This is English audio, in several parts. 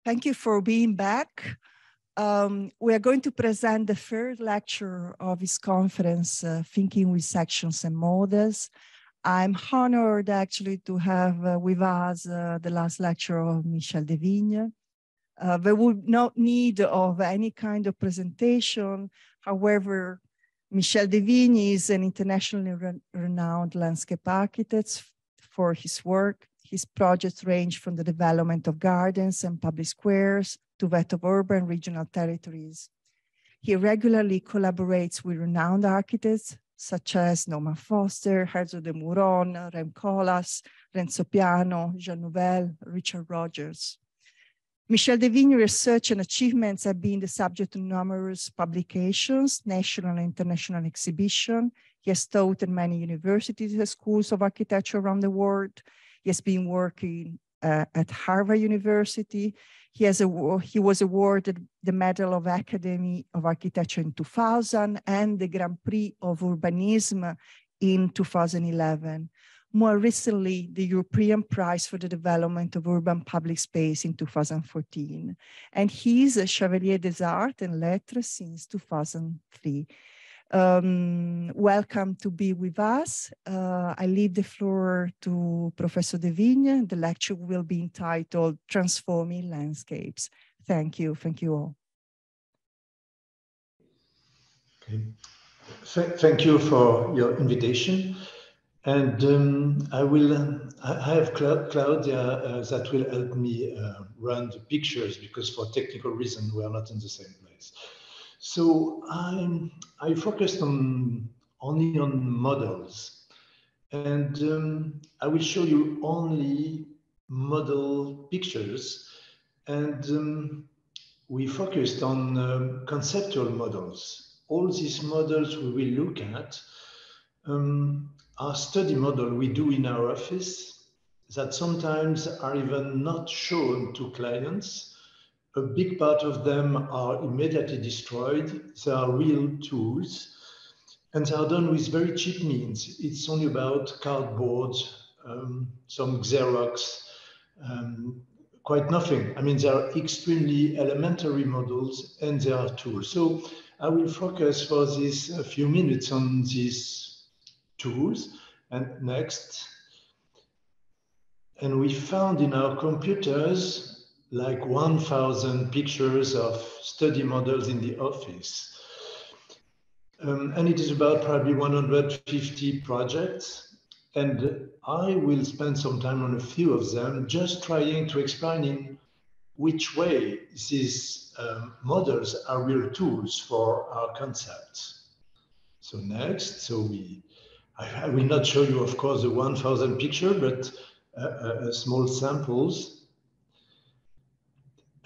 Thank you for being back. We are going to present the third lecture of this conference, Thinking with Sections and Models. I'm honored actually to have with us the last lecture of Michel Desvigne. There would no need of any kind of presentation. However, Michel Desvigne is an internationally renowned landscape architect for his work. His projects range from the development of gardens and public squares to that of urban regional territories. He regularly collaborates with renowned architects such as Norman Foster, Herzog de Meuron, Rem Koolhaas, Renzo Piano, Jean Nouvel, Richard Rogers. Michel Desvigne's research and achievements have been the subject of numerous publications, national and international exhibitions. He has taught in many universities and schools of architecture around the world. He has been working at Harvard University. He was awarded the Medal of Academy of Architecture in 2000 and the Grand Prix of Urbanisme in 2011. More recently, the European Prize for the Development of Urban Public Space in 2014. And he's a Chevalier des Arts and Lettres since 2003. Welcome to be with us. I leave the floor to Professor Desvigne. The lecture will be entitled Transforming Landscapes. Thank you all. Okay. Thank you for your invitation. And I have Claudia that will help me run the pictures because for technical reasons we are not in the same place. So I focused only on models, and I will show you only model pictures, and we focused on conceptual models. All these models we will look at are study model we do in our office that sometimes are even not shown to clients. A big part of them are immediately destroyed. They are real tools, and they are done with very cheap means. It's only about cardboard, some Xerox, quite nothing. I mean, they are extremely elementary models and they are tools. So I will focus for this a few minutes on these tools. And next. And we found in our computers like 1,000 pictures of study models in the office. And it is about probably 150 projects. And I will spend some time on a few of them, just trying to explain in which way these models are real tools for our concepts. So next, I will not show you, of course, the 1,000 picture, but small samples.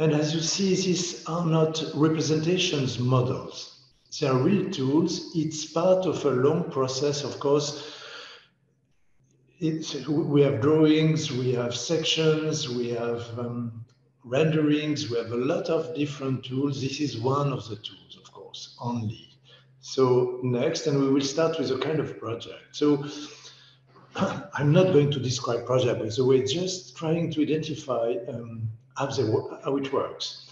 And as you see, these are not representations models. They are real tools. It's part of a long process, of course. We have drawings, we have sections, we have renderings, we have a lot of different tools. This is one of the tools, of course, only. So next, and we will start with a kind of project. So I'm not going to describe project, by the way, just trying to identify how it works.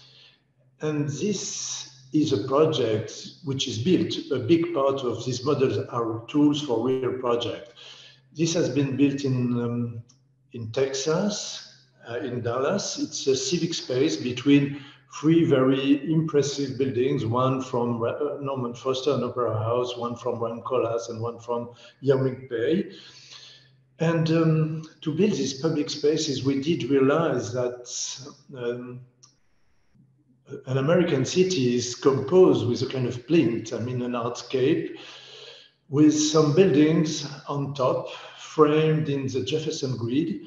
And this is a project which is built. A big part of these models are tools for real project. This has been built in Texas, in Dallas. It's a civic space between three very impressive buildings, one from Norman Foster and Opera House, one from Rem Koolhaas, and one from Yao-Ming Pei. And to build these public spaces, we did realize that an American city is composed with a kind of plinth, I mean an artscape, with some buildings on top, framed in the Jefferson grid.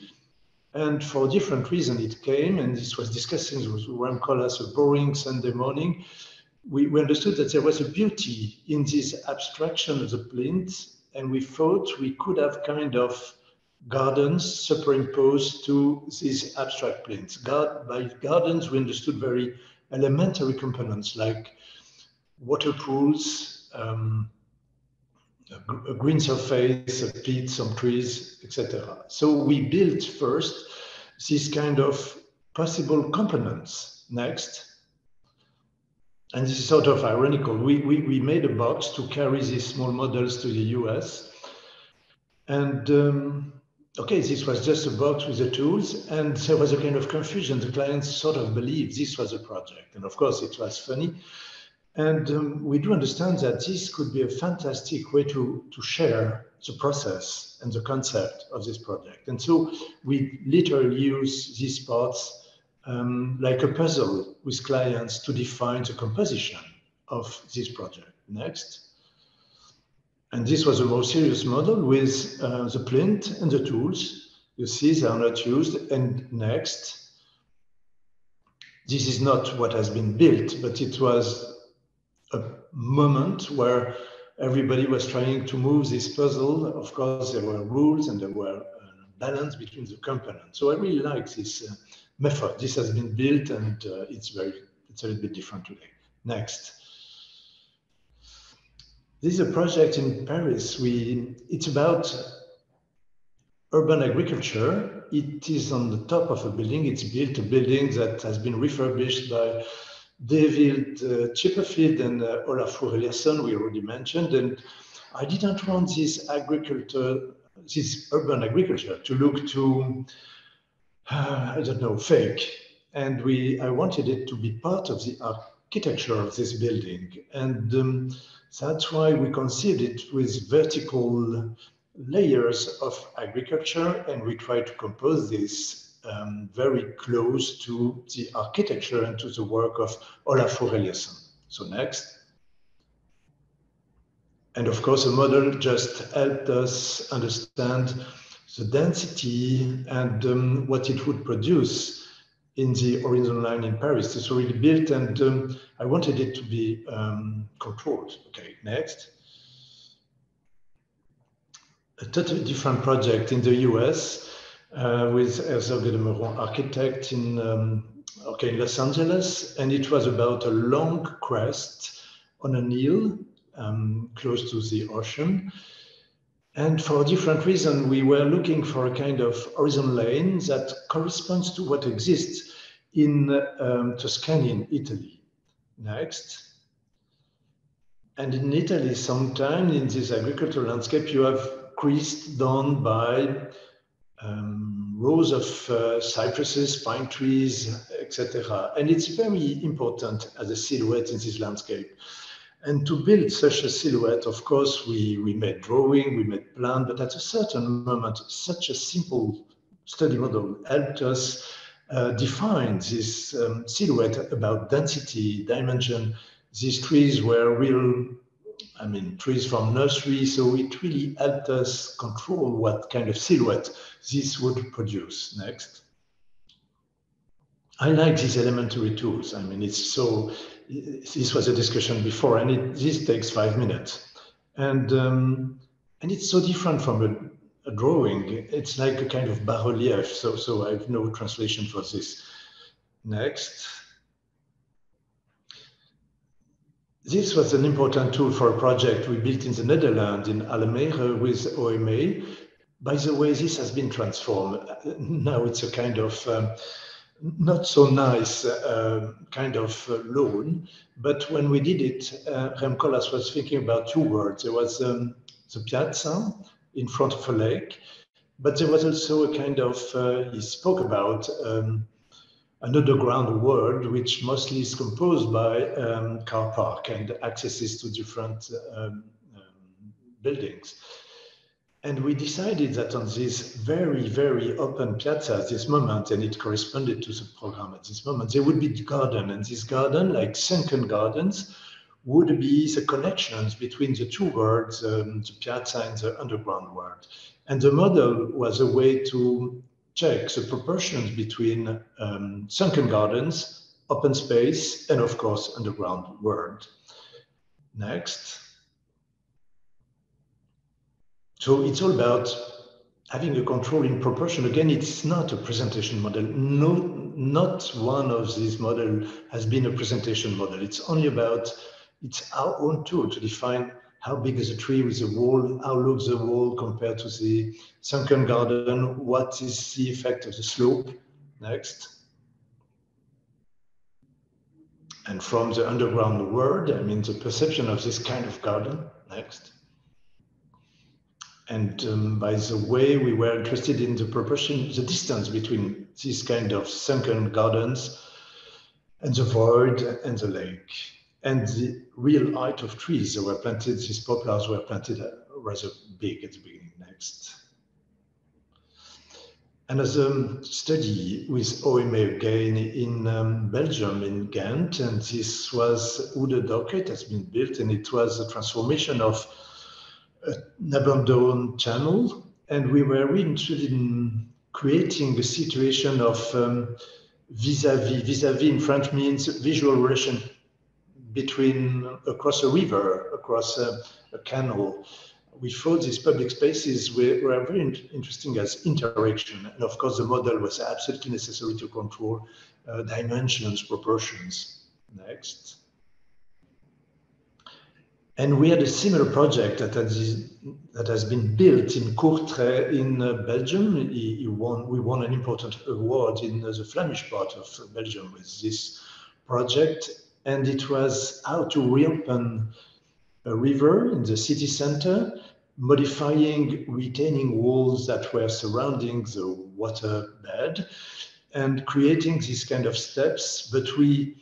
And for different reasons it came, and this was discussing with Rem Koolhaas a boring Sunday morning, we understood that there was a beauty in this abstraction of the plinth, and we thought we could have kind of gardens superimposed to these abstract plinths. By gardens, we understood very elementary components like water pools, a green surface, a pit, some trees, etc. So we built first this kind of possible components. Next. And this is sort of ironical. We made a box to carry these small models to the US. And okay, this was just a box with the tools, and there was a kind of confusion. The clients sort of believed this was a project. And of course, it was funny. And we do understand that this could be a fantastic way to share the process and the concept of this project. And so we literally use these parts like a puzzle with clients to define the composition of this project. Next. And this was a more serious model with the plinth and the tools. You see, they are not used. And next. This is not what has been built, but it was a moment where everybody was trying to move this puzzle. Of course, there were rules and there were balance between the components. So I really like this method. This has been built, and it's a little bit different today. Next. This is a project in Paris. It's about urban agriculture. It is on the top of a building. It's built a building that has been refurbished by David Chipperfield and Olafur Eliasson, we already mentioned. And I didn't want this urban agriculture to look too, I don't know, fake. And I wanted it to be part of the architecture of this building. And that's why we conceived it with vertical layers of agriculture, and we try to compose this very close to the architecture and to the work of Olafur Eliasson. So next. And of course, the model just helped us understand the density and what it would produce in the horizon line in Paris. It's already built, and I wanted it to be controlled. Okay, next. A totally different project in the US with Herzoge de Meuron architect in Los Angeles, and it was about a long crest on a hill close to the ocean. And for a different reason, we were looking for a kind of horizon lane that corresponds to what exists in Tuscany in Italy. Next. And in Italy, sometimes in this agricultural landscape, you have creased down by rows of cypresses, pine trees, etc. And it's very important as a silhouette in this landscape. And to build such a silhouette, of course, we made drawing, we made plan, but at a certain moment, such a simple study model helped us define this silhouette about density, dimension. These trees were real, trees from nursery, so it really helped us control what kind of silhouette this would produce. Next. I like these elementary tools. This was a discussion before, and this takes 5 minutes. And it's so different from a drawing. It's like a kind of bas-relief, so I have no translation for this. Next. This was an important tool for a project we built in the Netherlands, in Almere, with OMA. By the way, this has been transformed. Now it's a kind of not so nice kind of loan. But when we did it, Rem Koolhaas was thinking about two words. There was the piazza in front of a lake, but there was also a kind of, he spoke about an underground world, which mostly is composed by car park and accesses to different buildings. And we decided that on this very, very open piazza at this moment, and it corresponded to the program at this moment, there would be the garden, and this garden, like sunken gardens, would be the connections between the two worlds, the piazza and the underground world. And the model was a way to check the proportions between sunken gardens, open space, and of course, underground world. Next. So it's all about having a control in proportion. Again, it's not a presentation model. No, not one of these models has been a presentation model. It's only about, it's our own tool to define how big is a tree with a wall, how looks the wall compared to the sunken garden, what is the effect of the slope. Next. and from the underground world, I mean, the perception of this kind of garden. Next. And by the way, we were interested in the proportion, the distance between these kind of sunken gardens and the void and the lake. And the real height of trees that were planted, these poplars were planted rather big at the beginning. Next. Another study with OMA again in Belgium, in Ghent, and this was Oude Dock. It has been built, and it was a transformation of an abandoned channel. And we were really interested in creating a situation of vis-a-vis. Vis-a-vis in French means visual relation between across a river, across a canal. We thought these public spaces were very interesting as interaction. And of course, the model was absolutely necessary to control dimensions, proportions. Next. And we had a similar project that has been built in Courtrai in Belgium. We won an important award in the Flemish part of Belgium with this project. And it was how to reopen a river in the city center, modifying retaining walls that were surrounding the waterbed and creating these kind of steps. But we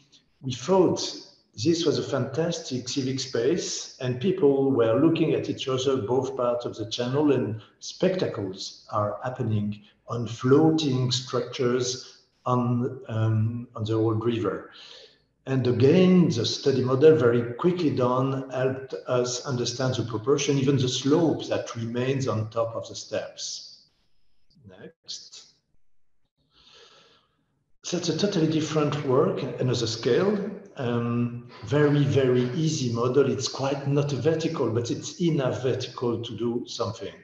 thought this was a fantastic civic space, and people were looking at each other, both parts of the channel, and spectacles are happening on floating structures on the old river. And again, the study model, very quickly done, helped us understand the proportion, even the slope that remains on top of the steps. Next. So it's a totally different work, another scale. Very, very easy model. It's quite not vertical, but it's enough vertical to do something.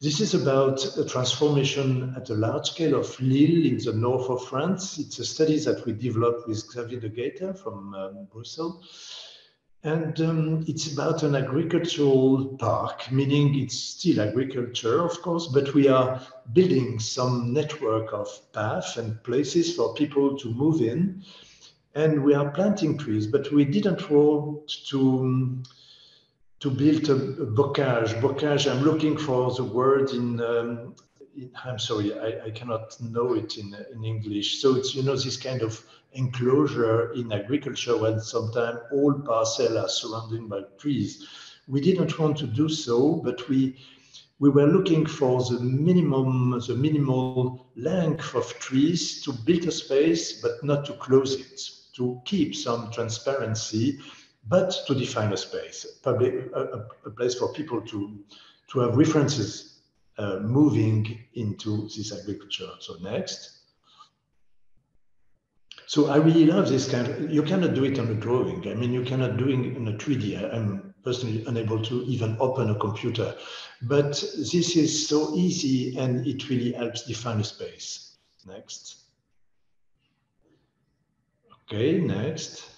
This is about a transformation at a large scale of Lille in the north of France. It's a study that we developed with Xavier de Gaeta from Brussels. And it's about an agricultural park, meaning it's still agriculture, of course, but we are building some network of paths and places for people to move in. And we are planting trees, but we didn't want to build a bocage. Bocage, I'm looking for the word I'm sorry, I cannot know it in English. So it's, this kind of enclosure in agriculture when sometimes all parcels are surrounded by trees. We didn't want to do so, but we were looking for the minimal length of trees to build a space, but not to close it, to keep some transparency, but to define a space, a place for people to have references moving into this agriculture. So next. So I really love this kind of, you cannot do it on a drawing. I mean, you cannot do it in a 3D. I'm personally unable to even open a computer, but this is so easy and it really helps define a space. Next. Okay, next.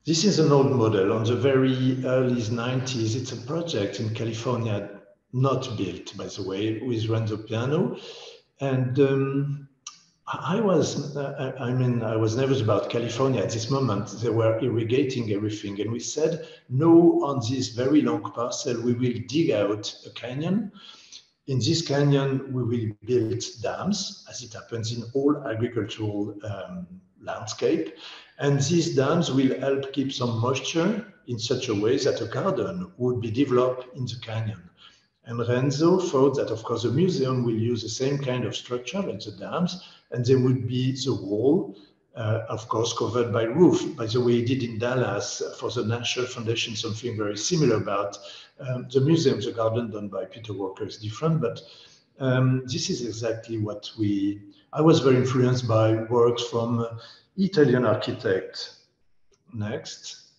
This is an old model on the very early 90s. It's a project in California, not built, by the way, with Renzo Piano. And I was nervous about California at this moment. They were irrigating everything. And we said, no, on this very long parcel, we will dig out a canyon. In this canyon, we will build dams, as it happens in all agricultural landscape. And these dams will help keep some moisture in such a way that a garden would be developed in the canyon. And Renzo thought that, of course, the museum will use the same kind of structure like the dams, and there would be the wall, of course, covered by roof. By the way, he did in Dallas for the National Foundation something very similar about the museum. The garden done by Peter Walker is different, but this is exactly what I was very influenced by works from Italian architect. Next.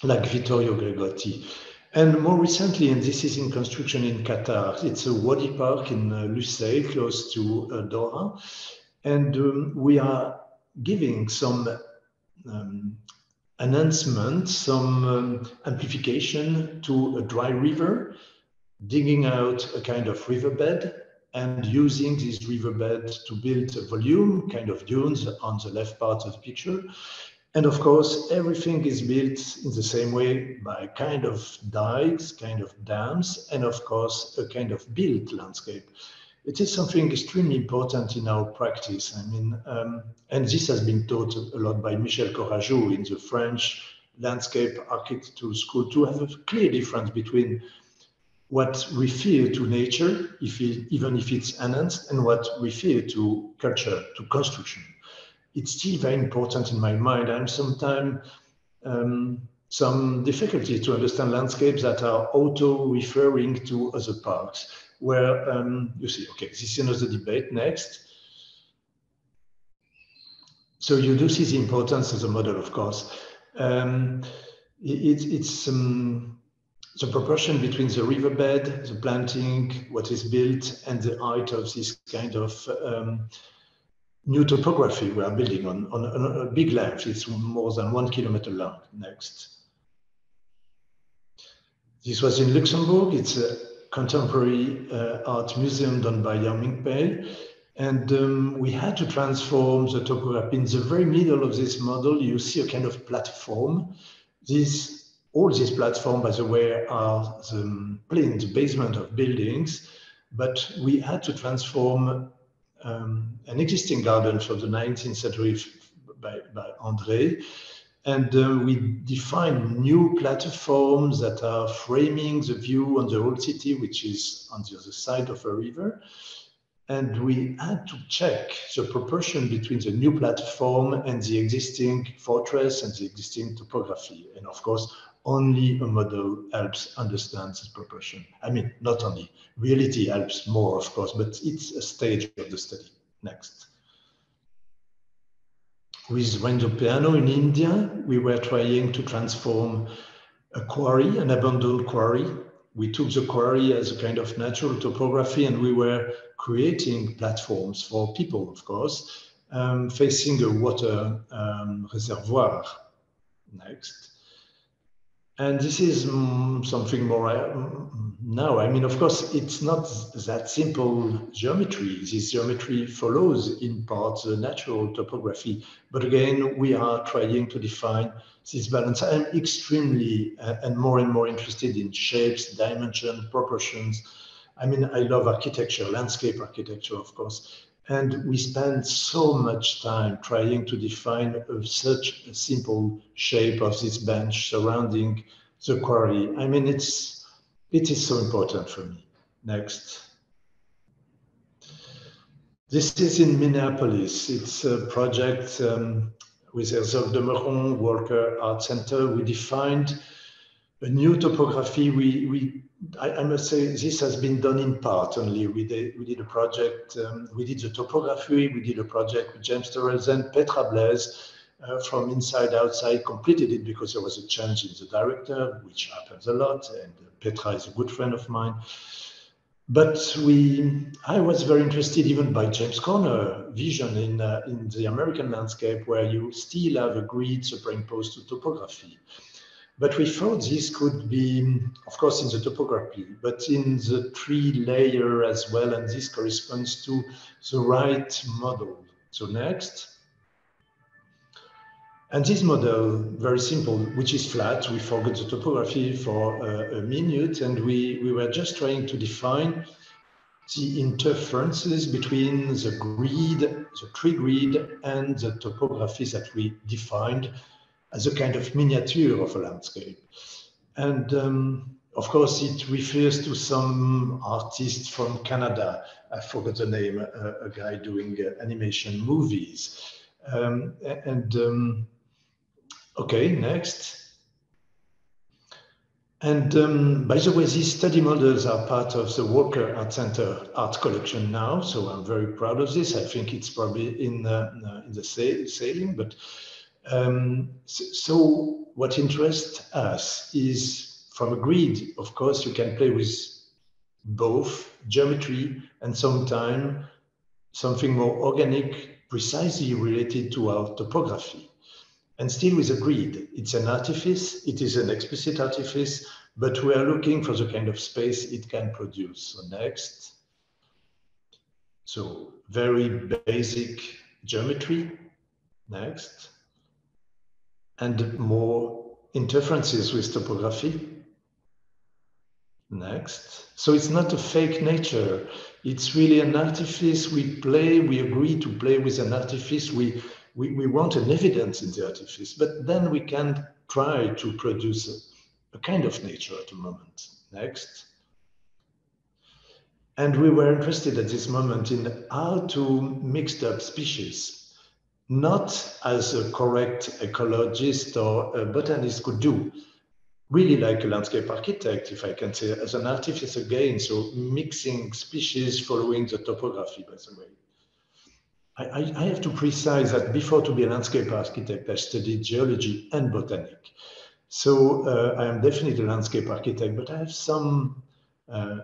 Like Vittorio Gregotti. And more recently, and this is in construction in Qatar, it's a wadi park in Lusail, close to Doha. And we are giving some enhancement, some amplification to a dry river, digging out a kind of riverbed and using this riverbed to build a volume, kind of dunes on the left part of the picture. And of course, everything is built in the same way by kind of dikes, kind of dams, and of course, a kind of built landscape. It is something extremely important in our practice. I mean, and this has been taught a lot by Michel Desvigne in the French landscape architecture school, to have a clear difference between what we feel to nature, even if it's enhanced, and what we feel to culture, to construction. It's still very important in my mind. I'm sometimes some difficulty to understand landscapes that are auto-referring to other parts, where you see, okay, this is another debate next. So you do see the importance of the model, of course. It's the proportion between the riverbed, the planting, what is built, and the height of this kind of new topography we are building on a big length. It's more than 1 kilometer long. Next. This was in Luxembourg. It's a contemporary art museum done by Yang Mingpei. And we had to transform the topography. In the very middle of this model, you see a kind of platform. All these platforms, by the way, are the basement of buildings, but we had to transform an existing garden from the 19th century by André. And we defined new platforms that are framing the view on the old city, which is on the other side of a river. And we had to check the proportion between the new platform and the existing fortress and the existing topography. And of course, only a model helps understand this proportion. I mean, not only, reality helps more, of course, but it's a stage of the study. Next. With Renzo Piano in India, we were trying to transform a quarry, an abandoned quarry. We took the quarry as a kind of natural topography, and we were creating platforms for people, of course, facing a water reservoir. Next. And this is something more now. I mean, of course, it's not that simple geometry. This geometry follows in part the natural topography. But again, we are trying to define this balance. I'm extremely and more interested in shapes, dimension, proportions. I mean, I love architecture, landscape architecture, of course. And we spend so much time trying to define such a simple shape of this bench surrounding the quarry. I mean, it is so important for me. Next. This is in Minneapolis. It's a project with Herzog de Meuron Walker Art Center. We defined a new topography. I must say this has been done in part only. We did a project, we did the topography, we did a project with James Torrens, and Petra Blaise from Inside Outside completed it because there was a change in the director, which happens a lot, and Petra is a good friend of mine. But I was very interested even by James Corner's vision in the American landscape, where you still have a grid superimposed to topography. But we thought this could be, of course, in the topography, but in the tree layer as well, and this corresponds to the right model. So next. And this model, very simple, which is flat, we forgot the topography for a minute, and we were just trying to define the interferences between the grid, the tree grid, and the topography that we defined as a kind of miniature of a landscape. And of course, it refers to some artist from Canada. I forgot the name, a guy doing animation movies. Okay, next. And by the way, these study models are part of the Walker Art Center art collection now, so I'm very proud of this. I think it's probably in the sailing, but so what interests us is from a grid, of course, you can play with both geometry and sometimes something more organic, precisely related to our topography. And still with a grid, it's an artifice, it is an explicit artifice, but we are looking for the kind of space it can produce. So next. So very basic geometry. Next. And more interferences with topography. Next. So it's not a fake nature. It's really an artifice. We play, we agree to play with an artifice. We want an evidence in the artifice, but then we can try to produce a kind of nature at the moment. Next. And we were interested at this moment in how to mix up species, not as a correct ecologist or a botanist could do, really like a landscape architect, if I can say, as an artist again, so mixing species following the topography, by the way. I have to precise that before to be a landscape architect, I studied geology and botanic. So I am definitely a landscape architect, but I have some,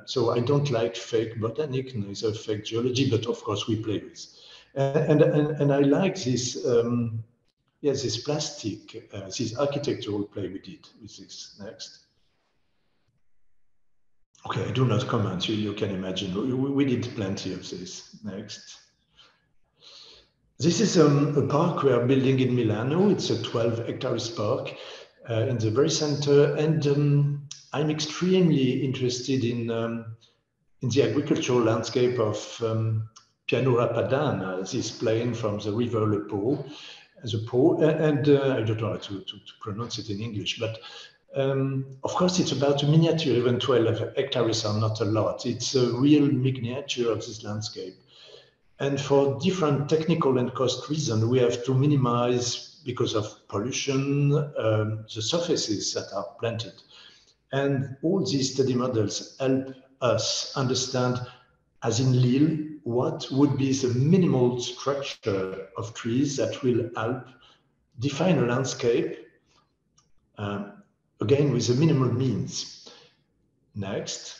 so I don't like fake botanic, neither fake geology, but of course we play with. And I like this, yes, this plastic, this architectural play we did with this. Next. Okay, I do not comment, you can imagine. We did plenty of this. Next. This is a park we are building in Milano. It's a 12 hectares park in the very center. And I'm extremely interested in the agricultural landscape of Pianura Padana, this plain from the river Le Po, and I don't know how to pronounce it in English, but of course it's about a miniature, even 12 hectares are not a lot. It's a real miniature of this landscape. And for different technical and cost reasons, we have to minimize, because of pollution, the surfaces that are planted. And all these study models help us understand, as in Lille, what would be the minimal structure of trees that will help define a landscape, again, with the minimal means. Next.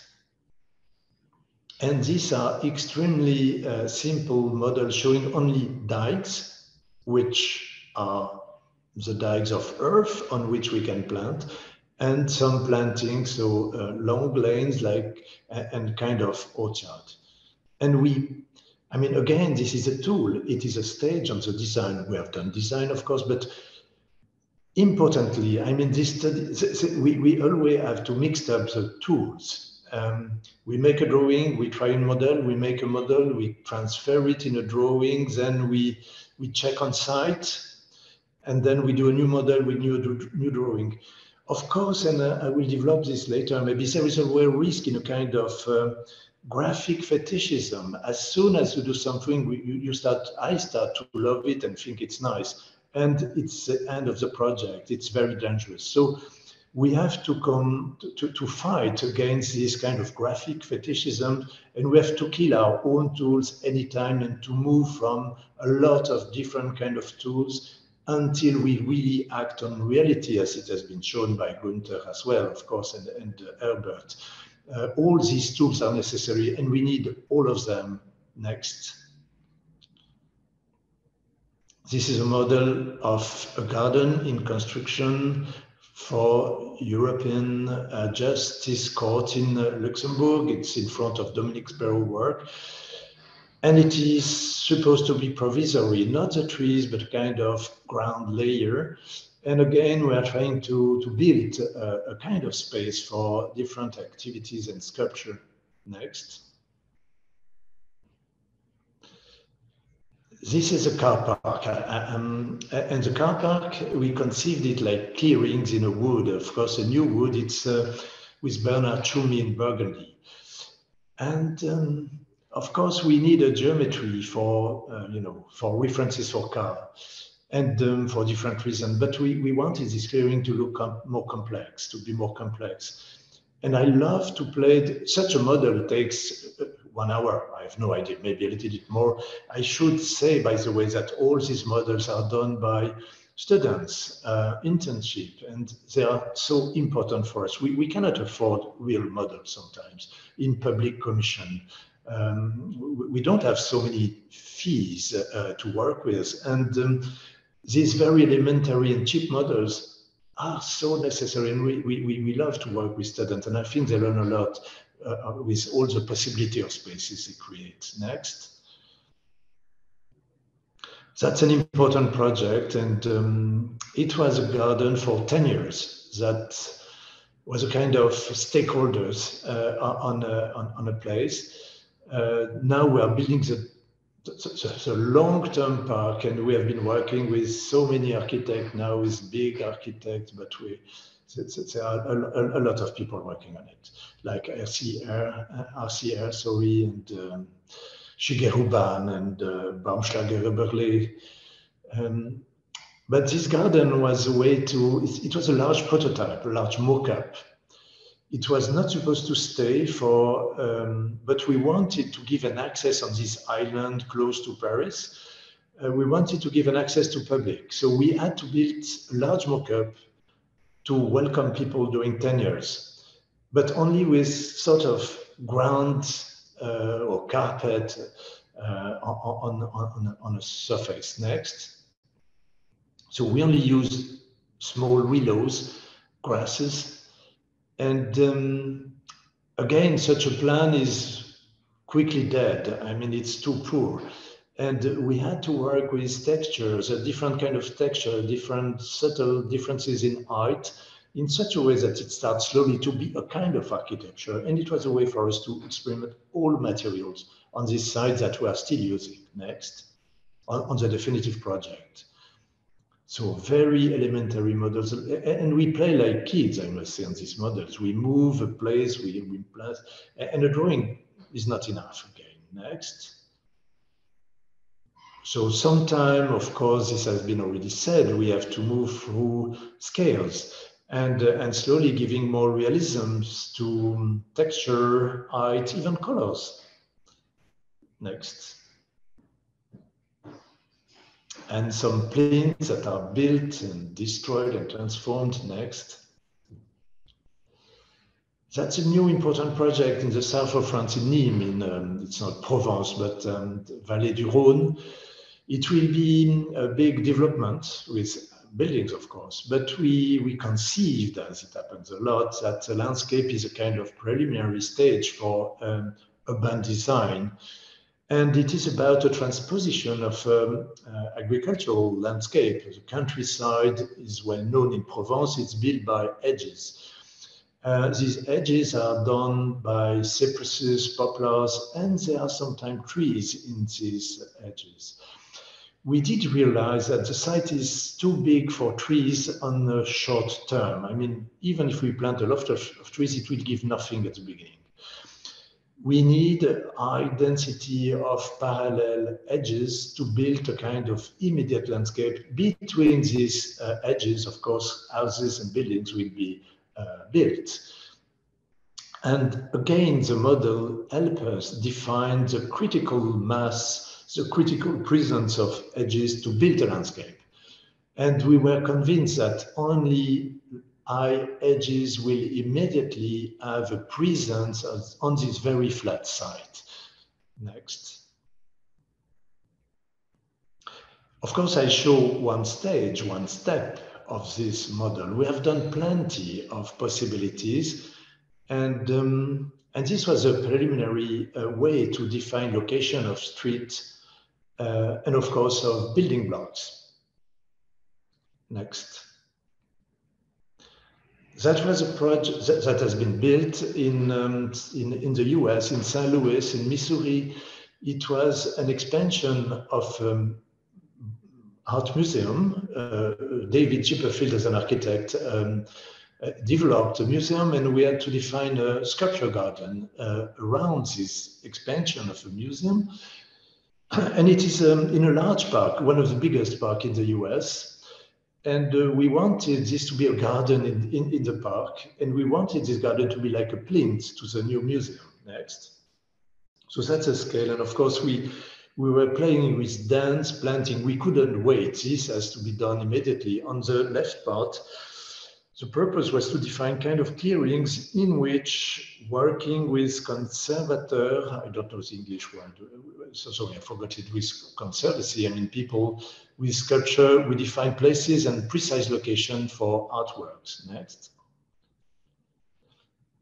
And these are extremely simple models showing only dikes, which are the dikes of earth on which we can plant, and some planting, so long lanes like and kind of orchard. And I mean, again, this is a tool. It is a stage on the design. We have done design, of course, but importantly, I mean, this study, we always have to mix up the tools. We make a drawing, we try a model, we make a model, we transfer it in a drawing, then we check on site, and then we do a new model with new drawing. Of course, and I will develop this later, maybe there is a real risk in a kind of graphic fetishism. As soon as you do something, I start to love it and think it's nice. And it's the end of the project. It's very dangerous. So we have to come to fight against this kind of graphic fetishism, and we have to kill our own tools anytime and to move from a lot of different kind of tools until we really act on reality, as it has been shown by Gunther as well, of course, and Herbert. All these tools are necessary, and we need all of them. Next. This is a model of a garden in construction for European Justice Court in Luxembourg. It's in front of Dominique Sparrow's work. And it is supposed to be provisory, not the trees, but a kind of ground layer. And again, we are trying to build a kind of space for different activities and sculpture. Next. This is a car park, and the car park, we conceived it like clearings in a wood. Of course, a new wood, it's with Bernard Tschumi in Burgundy. And of course, we need a geometry for, for references for car, and for different reasons. But we wanted this clearing to look more complex, to be more complex. And I love to play, such a model takes 1 hour. I have no idea, maybe a little bit more. I should say, by the way, that all these models are done by students, internship, and they are so important for us. We cannot afford real models sometimes in public commission. We don't have so many fees to work with. And these very elementary and cheap models are so necessary, and we love to work with students, and I think they learn a lot with all the possibility of spaces they create. Next. That's an important project, and it was a garden for 10 years that was a kind of stakeholders on a place. Now we are building the long-term park, and we have been working with so many architects now, with big architects, but there are a lot of people working on it, like RCR, sorry, and Shigeru Ban and Baumschlager Eberle. But this garden was a way to, it was a large prototype, a large mock-up. It was not supposed to stay for, but we wanted to give an access on this island close to Paris. We wanted to give an access to public. So we had to build a large mock-up to welcome people during 10 years, but only with sort of ground or carpet on a surface next. So we only use small willows, grasses, and again, such a plan is quickly dead. I mean, it's too poor. And we had to work with textures, a different kind of texture, different subtle differences in height, in such a way that it starts slowly to be a kind of architecture. And it was a way for us to experiment all materials on this site that we are still using next on the definitive project. So very elementary models, and we play like kids, I must say, on these models. We move a place, we place, and a drawing is not enough. Again, next. So sometime, of course, this has been already said, we have to move through scales and slowly giving more realisms to texture, height, even colors. Next. And some planes that are built and destroyed and transformed next. That's a new important project in the south of France, in Nîmes, it's not Provence, but Vallée du Rhône. It will be a big development with buildings, of course, but we conceived, as it happens a lot, that the landscape is a kind of preliminary stage for urban design. And it is about a transposition of agricultural landscape. The countryside is well known in Provence. It's built by edges. These edges are done by cypresses, poplars, and there are sometimes trees in these edges. We did realize that the site is too big for trees on the short term. I mean, even if we plant a lot of trees, it will give nothing at the beginning. We need a high density of parallel edges to build a kind of immediate landscape. Between these edges, of course, houses and buildings will be built. And again, the model helps us define the critical mass, the critical presence of edges to build a landscape. And we were convinced that only high edges will immediately have a presence on this very flat site. Next. Of course, I show one stage, one step of this model. We have done plenty of possibilities, and this was a preliminary way to define location of street and of course of building blocks. Next. That was a project that has been built in the US, in St. Louis, in Missouri. It was an expansion of art museum. David Chipperfield, as an architect, developed a museum, and we had to define a sculpture garden around this expansion of a museum. And it is in a large park, one of the biggest parks in the US. And we wanted this to be a garden in the park, and we wanted this garden to be like a plinth to the new museum. Next. So that's a scale, and of course we were playing with dense planting. We couldn't wait. This has to be done immediately. On the left part, the purpose was to define kind of clearings in which working with conservateur, I don't know the English word, so sorry, I forgot it, with conservancy, I mean people with sculpture, we define places and precise location for artworks. Next.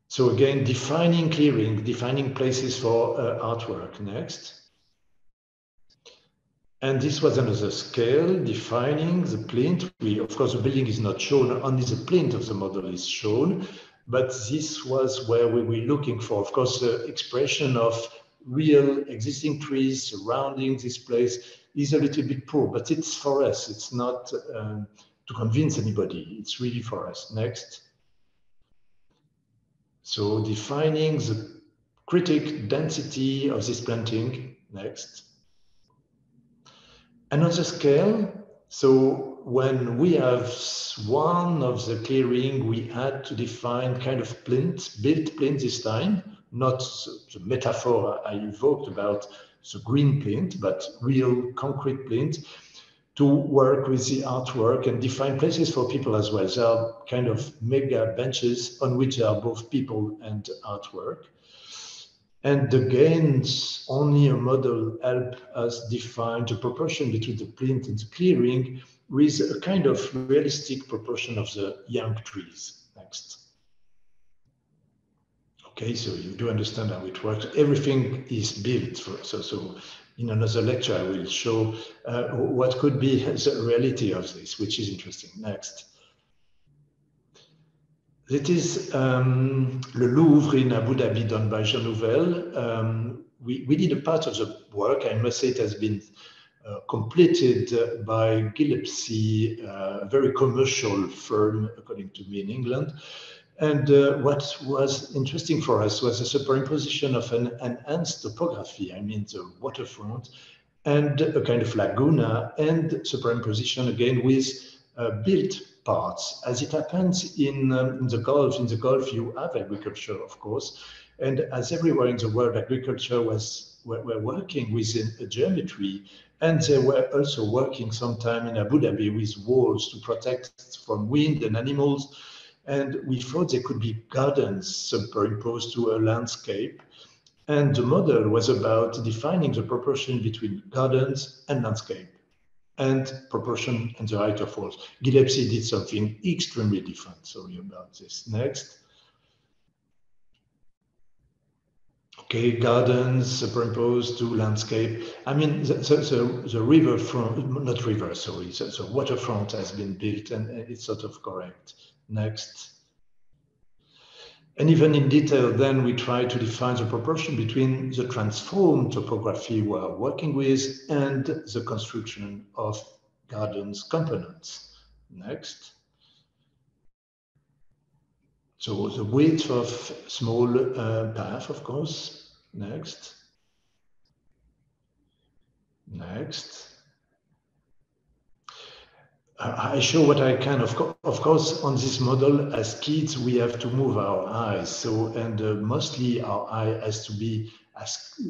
So again, defining clearing, defining places for artwork. Next. And this was another scale defining the plinth. Of course, the building is not shown, only the plinth of the model is shown. But this was where we were looking for, of course, the expression of real existing trees surrounding this place is a little bit poor, but it's for us. It's not to convince anybody. It's really for us. Next. So defining the critic density of this planting. Next. Another scale. So when we have one of the clearing, we had to define kind of plinth, built plinth this time, not the metaphor I evoked about the green plinth, but real concrete plinth, to work with the artwork and define places for people as well. There are kind of mega benches on which there are both people and artwork. And again, only a model help us define the proportion between the plinth and the clearing with a kind of realistic proportion of the young trees. Next. Okay, so you do understand how it works. Everything is built. So in another lecture, I will show what could be the reality of this, which is interesting. Next. It is Le Louvre in Abu Dhabi, done by Jean Nouvel. We did a part of the work. I must say it has been completed by Gillespie, a very commercial firm, according to me, in England. And what was interesting for us was the superimposition of an enhanced topography, I mean the waterfront, and a kind of laguna, and superimposition again with built parts. As it happens in the Gulf, you have agriculture, of course, and as everywhere in the world, agriculture were working within a geometry, and they were also working sometime in Abu Dhabi with walls to protect from wind and animals. And we thought there could be gardens superimposed to a landscape. And the model was about defining the proportion between gardens and landscape, and proportion and the height of walls. Gillespie did something extremely different. Sorry about this. Next. Okay, gardens superimposed to landscape. I mean, the river front, not river, sorry, the waterfront has been built, and it's sort of correct. Next. And even in detail, then we try to define the proportion between the transformed topography we are working with and the construction of gardens components. Next. So the width of small path, of course. Next. Next. I show what I can. Of course, on this model, as kids, we have to move our eyes. So, and mostly our eye has to be,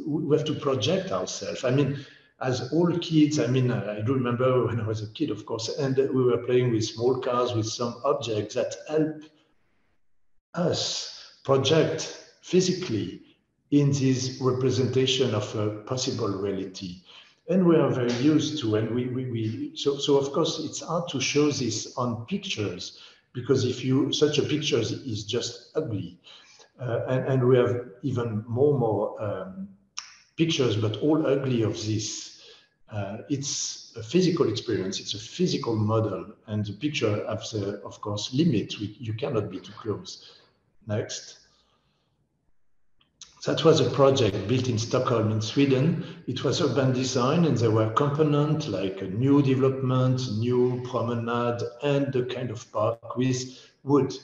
we have to project ourselves. I mean, as all kids, I mean, I do remember when I was a kid, of course, and we were playing with small cars with some objects that help us project physically in this representation of a possible reality. And we are very used to, and so of course it's hard to show this on pictures, because if you, such a picture is just ugly. And we have even more pictures, but all ugly of this. It's a physical experience, it's a physical model, and the picture has, of course, limit. You cannot be too close. Next. That was a project built in Stockholm in Sweden. It was urban design, and there were components like a new development, new promenade, and a kind of park with wood.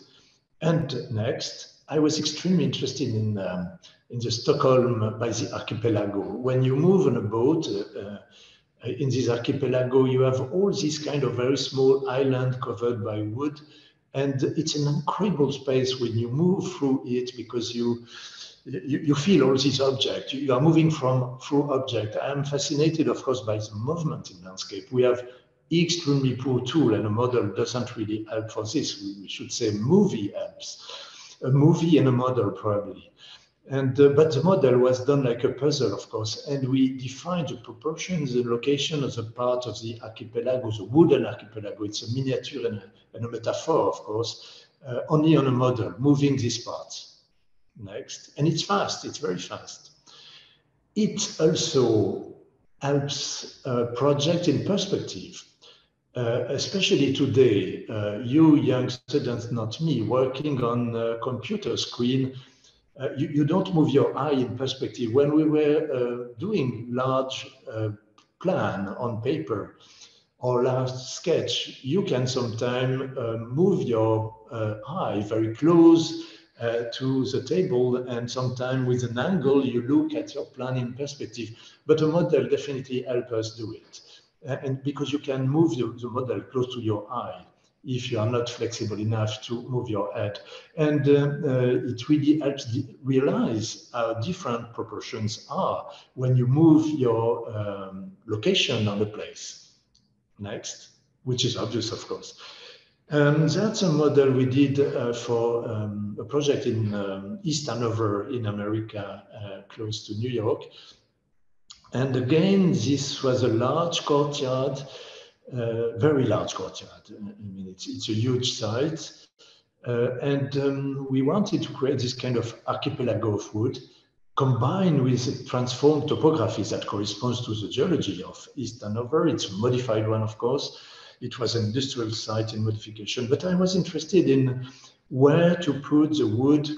And next, I was extremely interested in the Stockholm by the archipelago. When you move on a boat in this archipelago, you have all these kind of very small island covered by wood. And it's an incredible space when you move through it, because you feel all these objects. You are moving through objects. I am fascinated, of course, by the movement in landscape. We have extremely poor tool, and a model doesn't really help for this. We should say movie helps. A movie and a model, probably. And but the model was done like a puzzle, of course, and we defined the proportions, the location of the part of the archipelago, the wooden archipelago. It's a miniature and a metaphor, of course, only on a model, moving these parts. Next. And it's fast, it's very fast. It also helps project in perspective. Especially today, you young students, not me, working on a computer screen, you don't move your eye in perspective. When we were doing large plan on paper or large sketch, you can sometimes move your eye very close to the table, and sometimes with an angle, you look at your plan in perspective. But a model definitely helps us do it. And because you can move the model close to your eye if you are not flexible enough to move your head. And it really helps realize how different proportions are when you move your location on the place. Next, which is obvious, of course. That's a model we did for a project in East Hanover in America, close to New York. And again, this was a large courtyard, very large courtyard. I mean, it's a huge site. And we wanted to create this kind of archipelago of wood combined with transformed topography that corresponds to the geology of East Hanover. It's a modified one, of course. It was an industrial site in modification, but I was interested in where to put the wood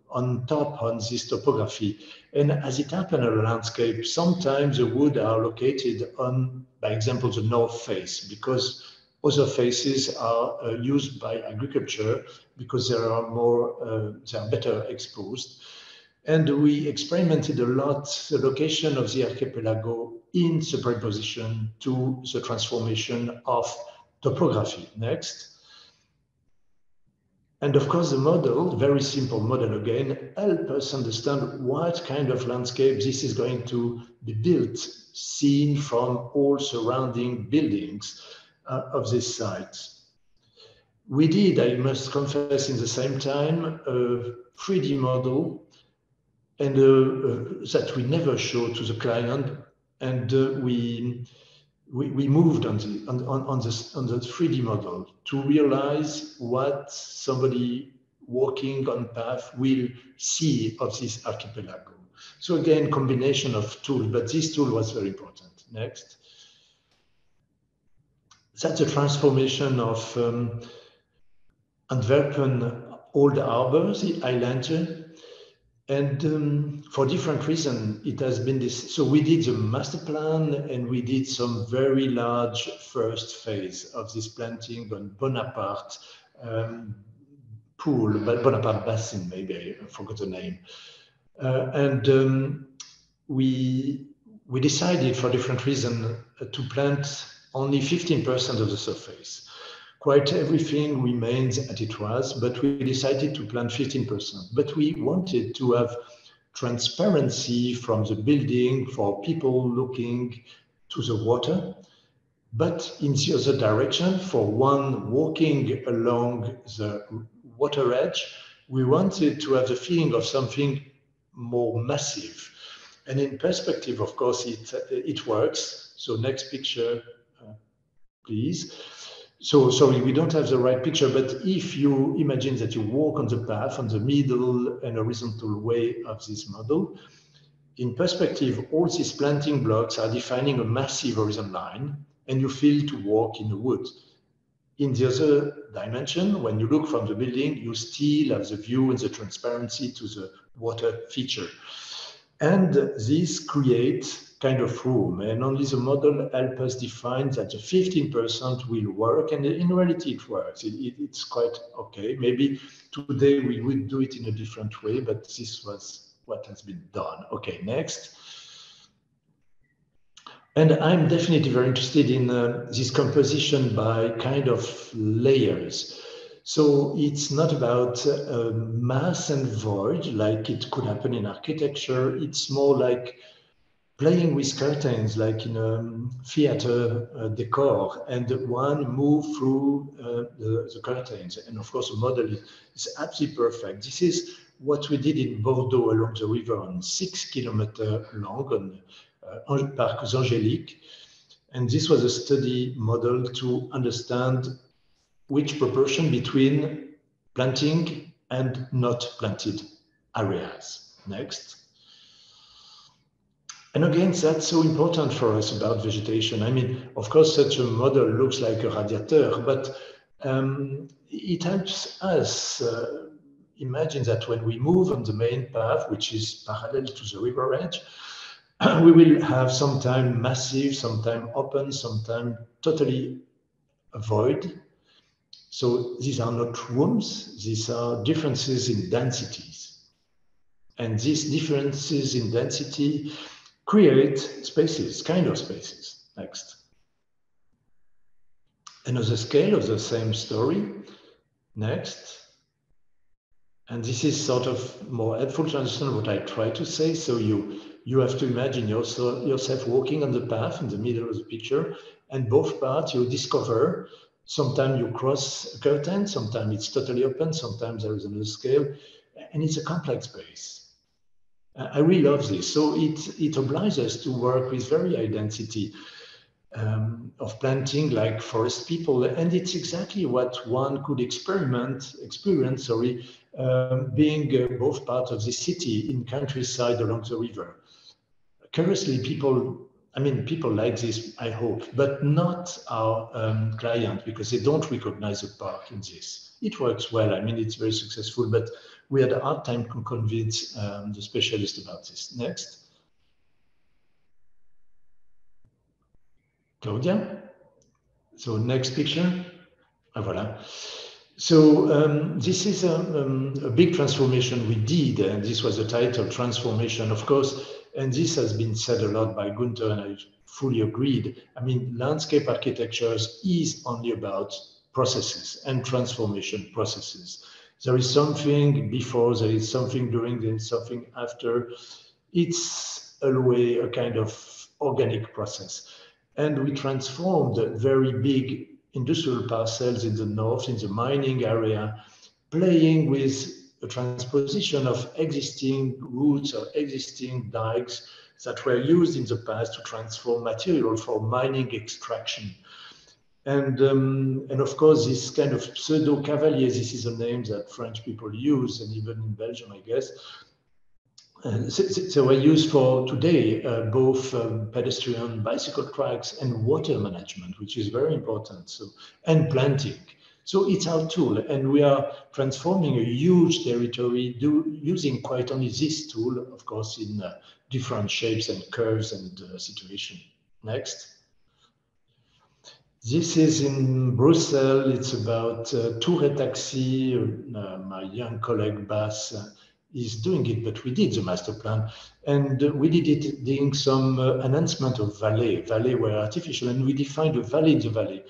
on top on this topography. And as it happened in a landscape, sometimes the wood are located on, by example, the north face, because other faces are used by agriculture because they are better exposed. And we experimented a lot the location of the archipelago in superposition to the transformation of topography. Next. And of course, the model, very simple model again, help us understand what kind of landscape this is going to be built, seen from all surrounding buildings of this site. We did, I must confess, in the same time, a 3D model and that we never showed to the client, and we moved on the 3D model to realize what somebody walking on path will see of this archipelago. So again, combination of tools, but this tool was very important. Next. That's a transformation of Antwerpen Old Harbor, the Eilandje. And for different reasons, it has been this. So we did the master plan and we did some very large first phase of this planting on Bonaparte pool, but Bonaparte Basin, maybe I forgot the name. And we decided for different reasons to plant only 15% of the surface. Quite everything remains as it was, but we decided to plant 15%. But we wanted to have transparency from the building for people looking to the water. But in the other direction, for one walking along the water edge, we wanted to have the feeling of something more massive. And in perspective, of course, it works. So next picture, please. So sorry, we don't have the right picture, but if you imagine that you walk on the path on the middle and horizontal way of this model, in perspective, all these planting blocks are defining a massive horizon line, and you feel to walk in the wood. In the other dimension, when you look from the building, you still have the view and the transparency to the water feature. And this creates kind of room, and only the model helps us define that the 15% will work, and in reality it works. It's quite okay. Maybe today we would do it in a different way, but this was what has been done. Okay, next. And I'm definitely very interested in this composition by kind of layers. So it's not about mass and void like it could happen in architecture. It's more like playing with curtains, like in a theater decor, and one move through the curtains. And of course, the model is absolutely perfect. This is what we did in Bordeaux along the river, on 6 kilometers long, on Parc Angélique. And this was a study model to understand which proportion between planting and not planted areas. Next. And again, that's so important for us about vegetation. I mean, of course, such a model looks like a radiateur, but it helps us imagine that when we move on the main path, which is parallel to the river edge, we will have sometime massive, sometime open, sometime totally void. So these are not rooms, these are differences in densities. And these differences in density create spaces, kind of spaces. Next. Another scale of the same story. Next. And this is sort of more helpful to understand what I try to say. So you have to imagine yourself walking on the path in the middle of the picture, and both parts you discover. Sometimes you cross a curtain, sometimes it's totally open, sometimes there is another scale, and it's a complex space. I really love this. So it obliges us to work with very high density of planting like forest people. And it's exactly what one could experience, being both part of the city in countryside along the river. Curiously, people like this, I hope, but not our client, because they don't recognize a park in this. It works well. I mean, it's very successful, but we had a hard time to convince the specialist about this. Next. Claudia. So next picture. Ah, voilà. So this is a big transformation we did, and this was the title, Transformation, of course, and this has been said a lot by Gunther, and I fully agreed. I mean, landscape architectures is only about processes and transformation processes. There is something before, there is something during, there is something after. It's always a kind of organic process. And we transformed very big industrial parcels in the north, in the mining area, playing with a transposition of existing routes or existing dikes that were used in the past to transform material for mining extraction. And of course, this kind of pseudo-cavalier, this is a name that French people use, and even in Belgium, I guess, so we use for today both pedestrian bicycle tracks and water management, which is very important. So, and planting. So it's our tool, and we are transforming a huge territory using quite only this tool, of course, in different shapes and curves and situation. Next. This is in Brussels. It's about Touré Taxi. My young colleague Bas is doing it, but we did the master plan, and we did it doing some enhancement of valley were artificial, and we defined a valley in the valley.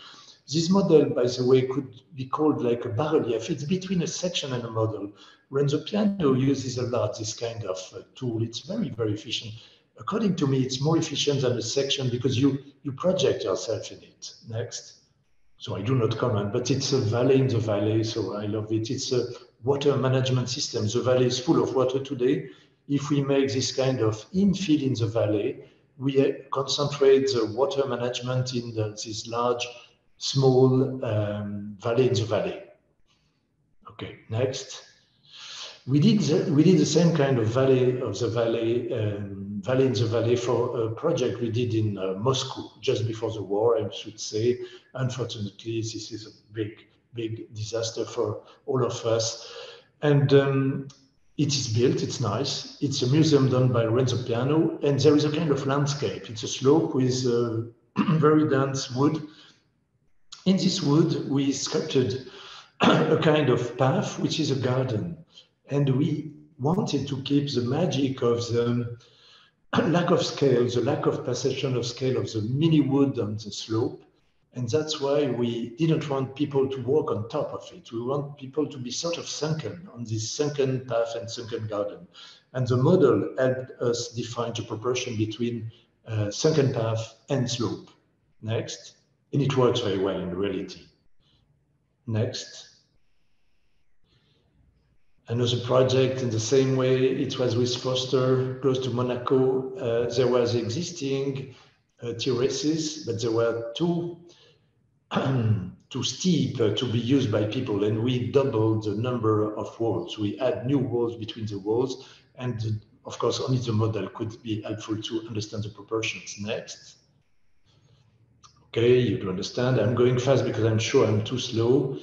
This model, by the way, could be called like a bas-relief. It's between a section and a model. Renzo Piano uses a lot this kind of tool. It's very, very efficient. According to me, it's more efficient than a section because you project yourself in it. Next. So I do not comment, but it's a valley in the valley, so I love it. It's a water management system. The valley is full of water today. If we make this kind of infill in the valley, we concentrate the water management in this large, small valley in the valley. Okay, next. We did the same kind of valley in the valley for a project we did in Moscow just before the war, I should say. Unfortunately, this is a big disaster for all of us. And it is built, it's nice. It's a museum done by Renzo Piano, and there is a kind of landscape. It's a slope with very dense wood. In this wood, we sculpted a kind of path, which is a garden. And we wanted to keep the magic of the lack of scale, the lack of perception of scale of the mini wood on the slope. And that's why we didn't want people to walk on top of it. We want people to be sort of sunken on this sunken path and sunken garden. And the model helped us define the proportion between sunken path and slope. Next. And it works very well in reality. Next. Another project in the same way, it was with Foster, close to Monaco. There was existing terraces, but they were too steep to be used by people, and we doubled the number of walls. We add new walls between the walls, and of course, only the model could be helpful to understand the proportions. Next. Okay, you do understand. I'm going fast because I'm sure I'm too slow.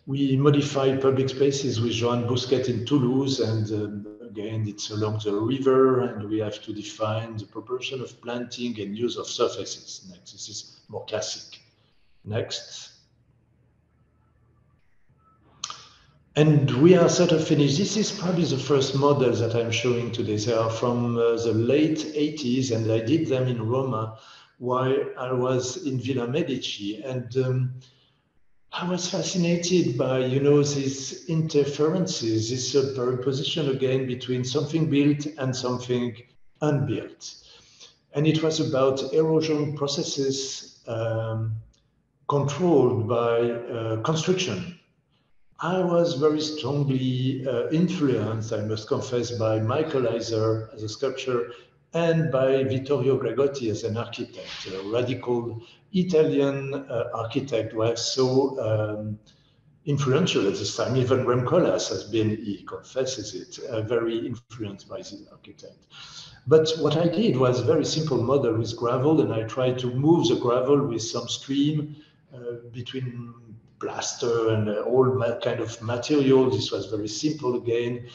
We modify public spaces with Joan Bousquet in Toulouse, and again, it's along the river, and we have to define the proportion of planting and use of surfaces. Next, this is more classic. Next. And we are sort of finished. This is probably the first models that I'm showing today. They are from the late 80s, and I did them in Roma while I was in Villa Medici. And I was fascinated by, you know, these interferences, this superposition again between something built and something unbuilt. And it was about erosion processes controlled by construction. I was very strongly influenced, I must confess, by Michael Heiser as a sculptor and by Vittorio Gregotti as an architect, a radical Italian architect who was so influential at this time. Even Rem Koolhaas has been, he confesses it, very influenced by this architect. But what I did was a very simple model with gravel, and I tried to move the gravel with some stream between plaster and all kind of material. This was very simple again.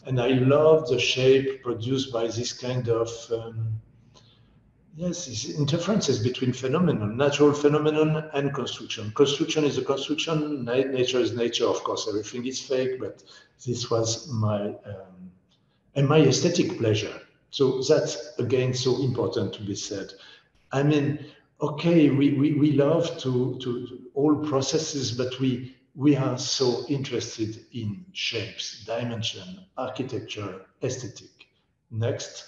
And I love the shape produced by this kind of, yes, these interferences between phenomenon, natural phenomenon and construction. Construction is a construction, nature is nature. Of course, everything is fake, but this was my, and my aesthetic pleasure. So that's, again, so important to be said. I mean, okay, we love to all processes, but we are so interested in shapes, dimension, architecture, aesthetic. Next.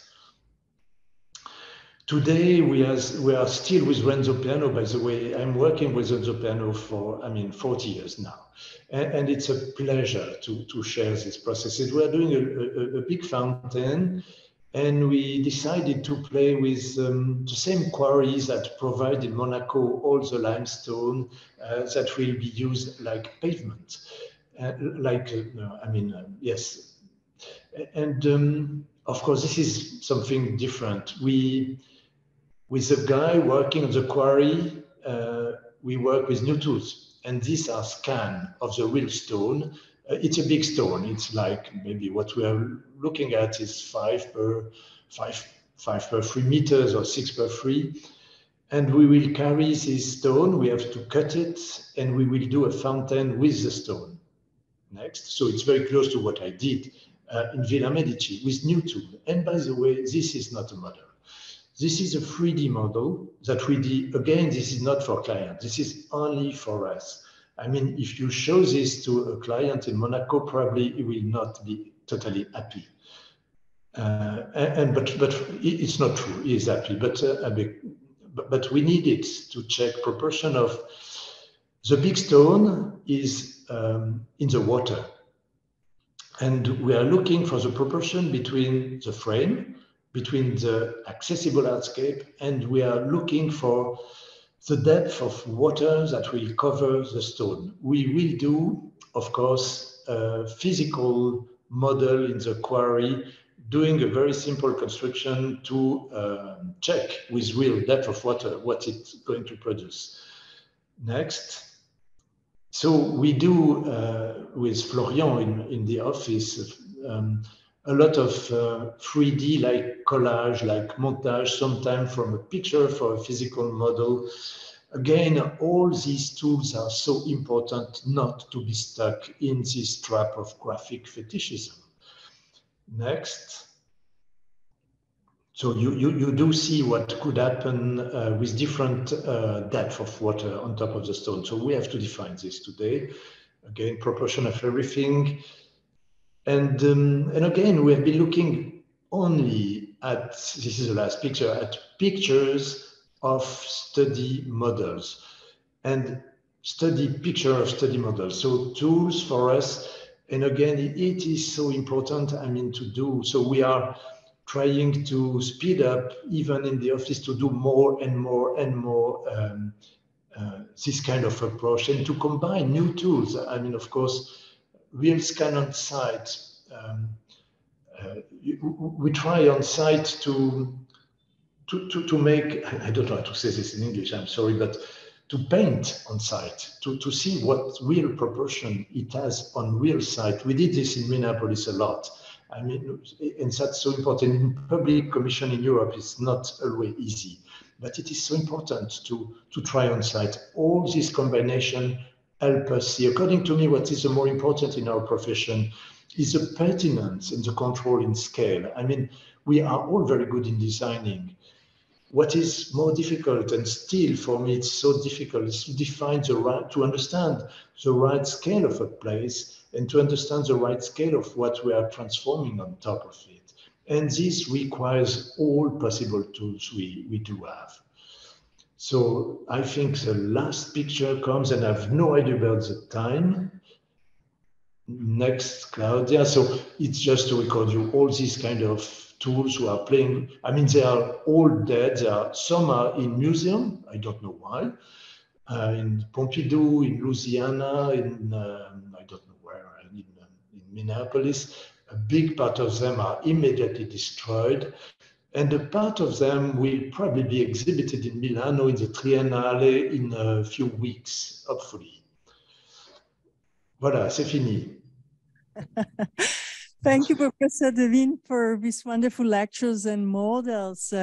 Today we are still with Renzo Piano. By the way, I'm working with Renzo Piano for 40 years now, and it's a pleasure to share these processes. We are doing a big fountain. And we decided to play with the same quarries that provide in Monaco all the limestone that will be used like pavement. Yes. And of course, this is something different. With a guy working on the quarry, we work with new tools. And these are scans of the real stone. It's a big stone. It's like maybe what we are looking at is 5 per 3 meters or 6 per 3. And we will carry this stone. We have to cut it, and we will do a fountain with the stone. Next. So it's very close to what I did in Villa Medici with new tool. And by the way, this is not a model. This is a 3D model that we did. Again, this is not for clients. This is only for us. I mean, if you show this to a client in Monaco, probably he will not be totally happy. But it's not true. He is happy. But we need it to check proportion of the big stone is in the water, and we are looking for the proportion between the frame, between the accessible hardscape, and we are looking for the depth of water that will cover the stone. We will do, of course, a physical model in the quarry, doing a very simple construction to check with real depth of water what it's going to produce. Next. So we do with Florian in the office a lot of 3D like collage, like montage, sometimes from a picture for a physical model. Again, all these tools are so important not to be stuck in this trap of graphic fetishism. Next. So you do see what could happen with different depth of water on top of the stone. So we have to define this today. Again, proportion of everything. And again, we have been looking only at, this is the last picture, at pictures of study models and picture of study models. So tools for us, and again, it is so important, to do. So we are trying to speed up, even in the office, to do more and more and more this kind of approach, and to combine new tools. Of course, real scan on site we try on site to make, I don't know how to say this in English, I'm sorry, but to paint on site, to see what real proportion it has on real site. We did this in Minneapolis a lot. I mean, and that's so important. In public commission in Europe, it's not always easy, but it is so important to try on site. All this combination help us see. According to me, what is the more important in our profession is the pertinence and the control in scale. I mean, we are all very good in designing. What is more difficult, and still for me it's so difficult, is to define the right, to understand the right scale of a place and to understand the right scale of what we are transforming on top of it. And this requires all possible tools we do have. So I think the last picture comes, and I have no idea about the time. Next, Claudia. So it's just to record you all these kind of tools who are playing. I mean, they are all dead. Some are in museum. I don't know why. In Pompidou, in Louisiana, in I don't know where, in Minneapolis. A big part of them are immediately destroyed. And a part of them will probably be exhibited in Milano in the Triennale in a few weeks, hopefully. Voilà, c'est fini. Thank you, Professor Desvigne, for these wonderful lectures and models.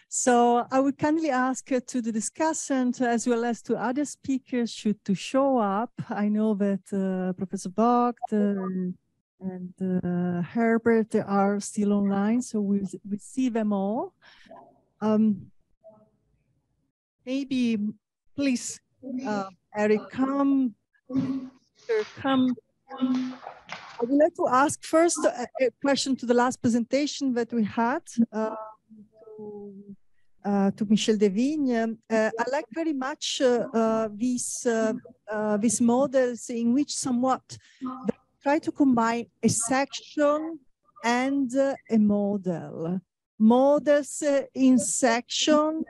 So I would kindly ask to the discussant as well as to other speakers to show up. I know that Professor Vogt and Herbert are still online, so we see them all. Maybe, please, Eric, come. I would like to ask first a question to the last presentation that we had to Michel Desvigne. I like very much these models in which somewhat they try to combine a section and a model. Models in section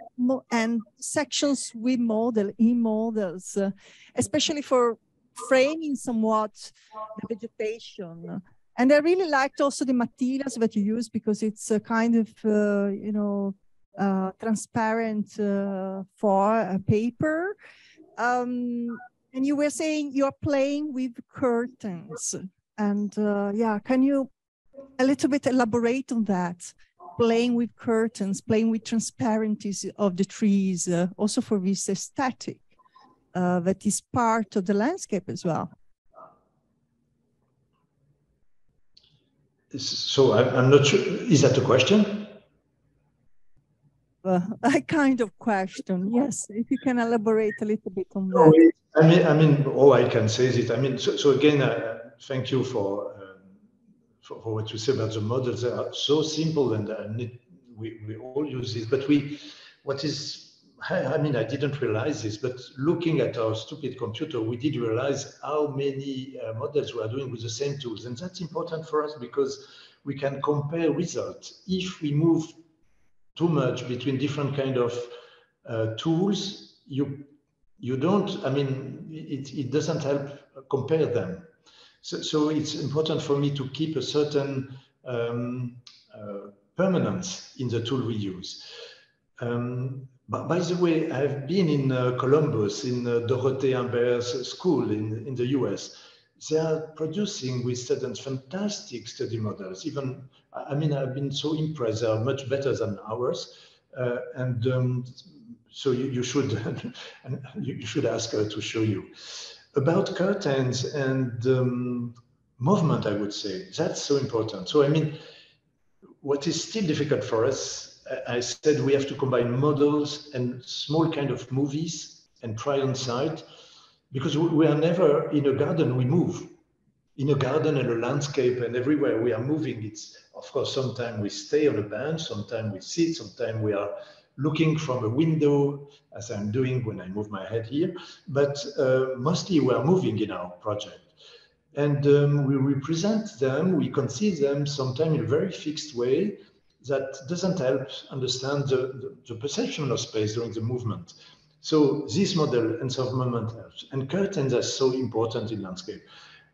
and sections with model in models, especially for framing somewhat the vegetation. And I really liked also the materials that you use, because it's a kind of, transparent for a paper. And you were saying you're playing with curtains. And yeah, can you a little bit elaborate on that? Playing with curtains, playing with transparencies of the trees, also for this aesthetic. That is part of the landscape as well. So I'm not sure, is that a question? A kind of question, yes. If you can elaborate a little bit on that. I mean, all I can say is it. I mean, so again, thank you for what you say about the models. They are so simple, and we all use this. But I mean, I didn't realize this, but looking at our stupid computer, we did realize how many models we are doing with the same tools. And that's important for us because we can compare results. If we move too much between different kind of tools, you don't, I mean, it doesn't help compare them. So it's important for me to keep a certain permanence in the tool we use. But by the way, I've been in Columbus, in Dorothée Imbert's school in the US. They are producing with students fantastic study models. Even, I mean, I've been so impressed. They are much better than ours. So you should you should ask her to show you. About curtains and movement, I would say, that's so important. So, I mean, what is still difficult for us, I said we have to combine models and small kind of movies and try on site, because we are never in a garden, we move. In a garden and a landscape and everywhere we are moving. It's, of course, sometimes we stay on a bench, sometimes we sit, sometimes we are looking from a window, as I'm doing when I move my head here, but mostly we are moving in our project. And we represent them, we conceive them sometimes in a very fixed way that doesn't help understand the perception of space during the movement. So this model and self-movement helps. And curtains are so important in landscape.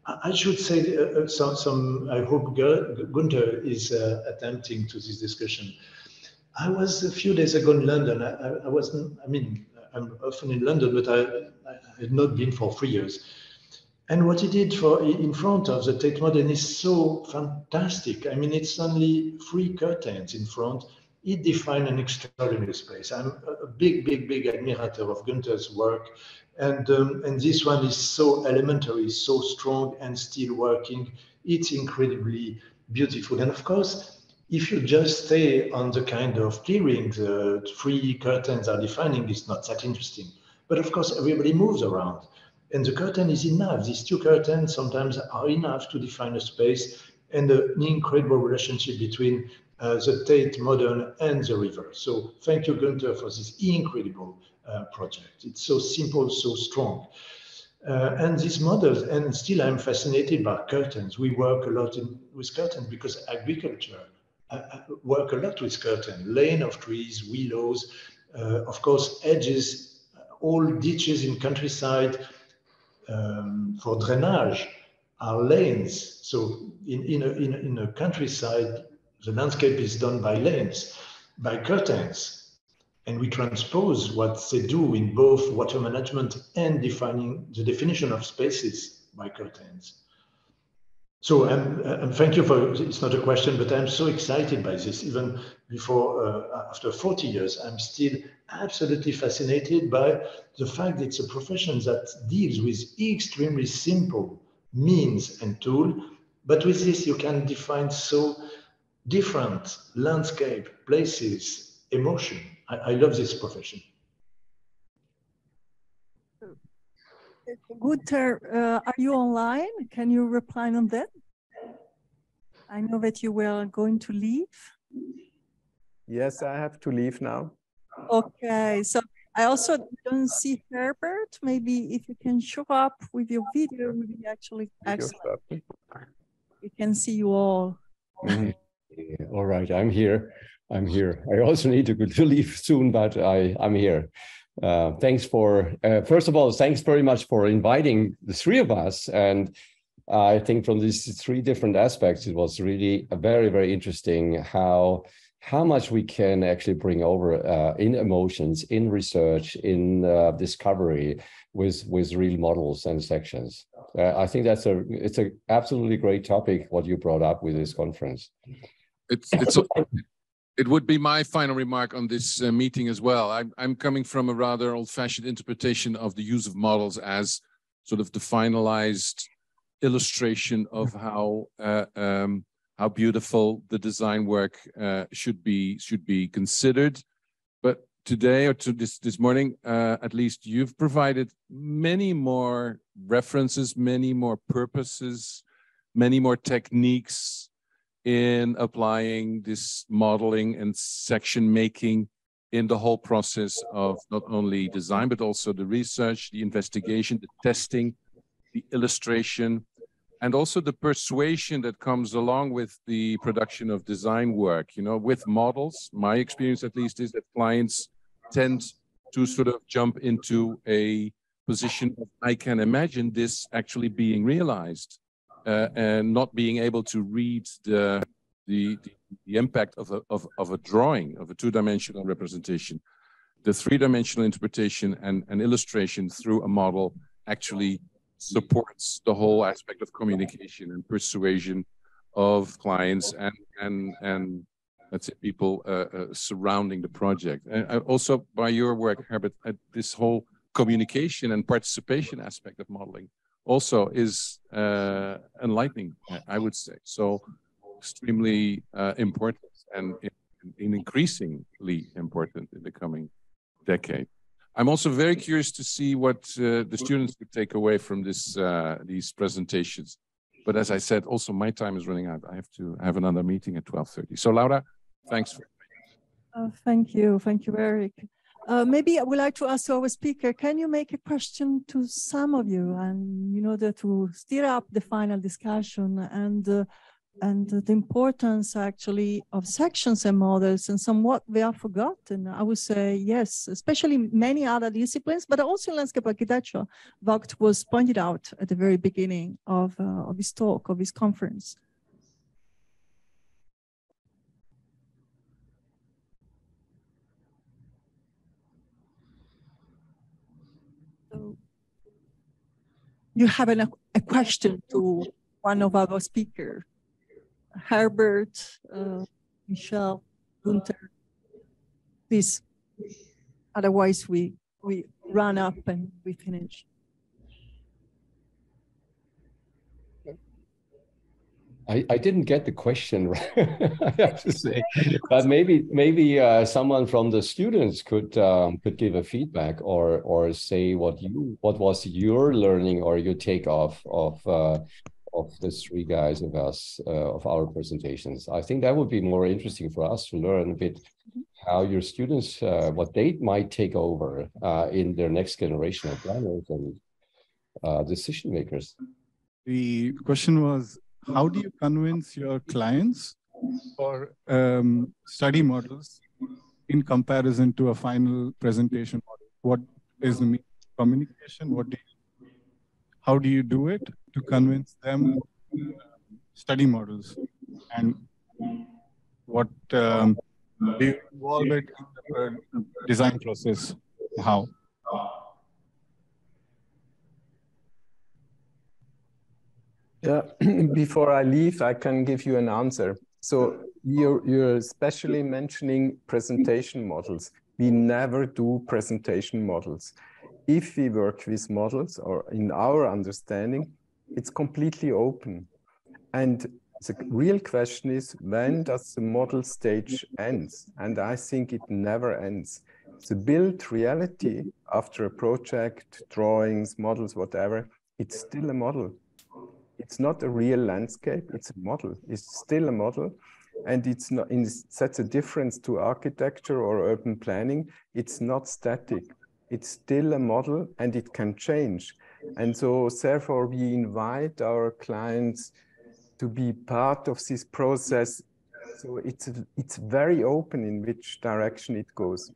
I should say I hope Gunther is attempting to this discussion. I was a few days ago in London. I wasn't, I mean, I'm often in London, but I had not been for 3 years. And what he did in front of the Tate Modern is so fantastic. I mean, it's only 3 curtains in front. He defined an extraordinary space. I'm a big admirer of Gunther's work. And this one is so elementary, so strong and still working. It's incredibly beautiful. And of course, if you just stay on the kind of clearing the 3 curtains are defining, it's not that interesting. But of course, everybody moves around. And the curtain is enough. These 2 curtains sometimes are enough to define a space and an incredible relationship between the Tate Modern and the river. So thank you, Gunther, for this incredible project. It's so simple, so strong. And these models, and still I'm fascinated by curtains. We work a lot with curtains because agriculture work a lot with curtains, lane of trees, willows, of course, edges, all ditches in countryside for drainage are lanes. So in a countryside, the landscape is done by lanes, by curtains. And we transpose what they do in both water management and defining the definition of spaces by curtains. So thank you for, it's not a question, but I'm so excited by this. Even before, after 40 years, I'm still absolutely fascinated by the fact that it's a profession that deals with extremely simple means and tool, but with this you can define so different landscape, places, emotion. I love this profession. Gunther, are you online? Can you reply on that? I know that you were going to leave. Yes, I have to leave now. Okay, so I also don't see Herbert. Maybe if you can show up with your video, would be actually excellent. We can see you all. Yeah, all right, I'm here. I'm here. I also need to leave soon, but I'm here. Thanks for, first of all, thanks very much for inviting the 3 of us. And I think from these 3 different aspects, it was really very interesting how much we can actually bring over in emotions, in research, in discovery with real models and sections. I think it's an absolutely great topic, what you brought up with this conference. It would be my final remark on this meeting as well. I'm coming from a rather old-fashioned interpretation of the use of models as sort of the finalized illustration of how beautiful the design work should be considered. But today, or this morning, at least, you've provided many more references, many more purposes, many more techniques in applying this modeling and section making in the whole process of not only design, but also the research, the investigation, the testing, the illustration, and also the persuasion that comes along with the production of design work. You know, with models, my experience at least is that clients tend to sort of jump into a position of, I can imagine this actually being realized. And not being able to read the impact of a drawing, of a 2-dimensional representation. The 3-dimensional interpretation and illustration through a model actually supports the whole aspect of communication and persuasion of clients and let's say people surrounding the project. And also by your work, Herbert, this whole communication and participation aspect of modeling also is enlightening, I would say. So extremely important and increasingly important in the coming decade. I'm also very curious to see what the students would take away from these presentations. But as I said, also my time is running out. I have to have another meeting at 12:30. So Laura, thanks for thank you, Eric. Maybe I would like to ask our speaker, can you make a question to some of you and in order to stir up the final discussion and and the importance actually of sections and models, and somewhat they are forgotten. I would say yes, especially many other disciplines, but also in landscape architecture. Vogt was pointed out at the very beginning of his talk, of his conference. So you have a question to one of our speakers, Herbert, Michel, Gunther, please. Otherwise, we run up and we finish. I didn't get the question, right? I have to say, but maybe someone from the students could give a feedback or say what was your learning or your take of the three guys of us of our presentations. I think that would be more interesting for us to learn a bit how your students what they might take over in their next generation of planners and decision makers. The question was, how do you convince your clients for study models in comparison to a final presentation model? What is the communication? How do you do it to convince them study models? And what do you involve it in the design process? How? Yeah, before I leave, I can give you an answer. So you're especially mentioning presentation models. We never do presentation models. If we work with models, or in our understanding, it's completely open. And the real question is, when does the model stage ends? And I think it never ends. The built reality after a project, drawings, models, whatever, it's still a model. It's not a real landscape, it's a model. It's still a model. And it's not, that's a difference to architecture or urban planning. It's not static. It's still a model and it can change. And so therefore we invite our clients to be part of this process. So it's very open in which direction it goes.